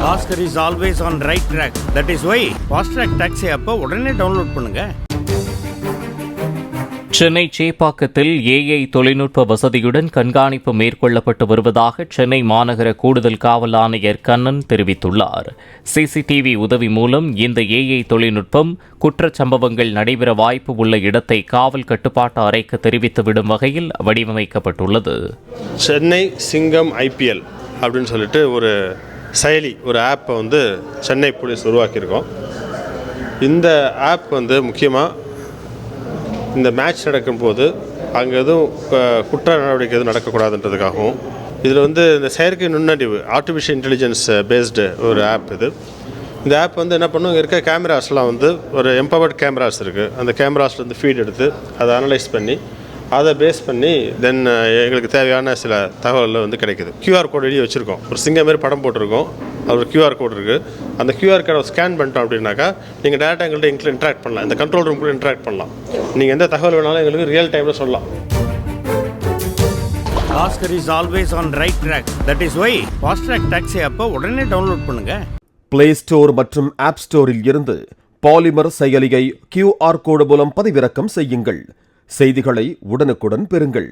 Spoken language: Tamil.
Oscar is always on right track. That is why Fast Track Taxi app உடனே டவுன்லோட் பண்ணுங்க. சென்னை சேப்பாக்கத்தில் ஏஐ தொழில்நுட்ப வசதியுடன் கண்காணிப்பு மேற்கொள்ளப்பட்டு வருவதாக சென்னை மாநகர கூடுதல் காவல் ஆணையர் கண்ணன் தெரிவித்துள்ளார். சிசிடிவி உதவி மூலம் இந்த ஏஐ தொழில்நுட்பம் குற்றச்சம்பவங்கள் நடைபெற வாய்ப்பு உள்ள இடத்தை காவல் கட்டுப்பாட்டு அறைக்கு தெரிவித்துவிடும் வகையில் வடிவமைக்கப்பட்டுள்ளது. சென்னை சிங்கம் IPL அப்படின்னு சொல்லிட்டு ஒரு செயலி, ஒரு ஆப்பை சென்னை போலீஸ் உருவாக்கியிருக்கோம். இந்த ஆப் முக்கியமாக இந்த மேட்ச் நடக்கும்போது அங்கே எதுவும் குற்ற நடவடிக்கை எதுவும் நடக்கக்கூடாதுன்றதுக்காகவும், இதில் இந்த செயற்கை நுண்ணறிவு ஆர்டிஃபிஷியல் இன்டெலிஜென்ஸ் பேஸ்டு ஒரு ஆப் இது. இந்த ஆப் என்ன பண்ணும், இங்கே இருக்க கேமராஸ்லாம் ஒரு எம்பவர்ட் கேமராஸ் இருக்குது. அந்த கேமராஸ்லேருந்து ஃபீட் எடுத்து அதை அனலைஸ் பண்ணி அதை பேஸ் பண்ணி தென் எங்களுக்கு தேவையான சில தகவல்கள் கிடைக்குது. QR கோட் எழுதி வச்சுருக்கோம். ஒரு சிங்கம் மாரி படம் போட்டிருக்கோம். அது ஒரு QR கோட் இருக்குது. அந்த QR கோடை ஸ்கேன் பண்ணிட்டோம் அப்படின்னாக்கா நீங்கள் டேரெக்டாக எங்கள்கிட்ட இன்ட்ராக்ட் பண்ணலாம். இந்த கண்ட்ரோல் ரூம் கூட இன்ட்ராக்ட் பண்ணலாம். நீங்கள் எந்த தகவல் வேணாலும் எங்களுக்கு ரியல் டைமில் சொல்லலாம். Oscar is always on right track. That is why Fast Track Taxi app உடனே டவுன்லோட் பண்ணுங்க. பிளே ஸ்டோர் மற்றும் ஆப் ஸ்டோரில் இருந்து பாலிமர் செயலியை QR கோடு மூலம் பதிவிறக்கம் செய்யுங்கள். செய்திகளை உடனுக்குடன் பெறுங்கள்.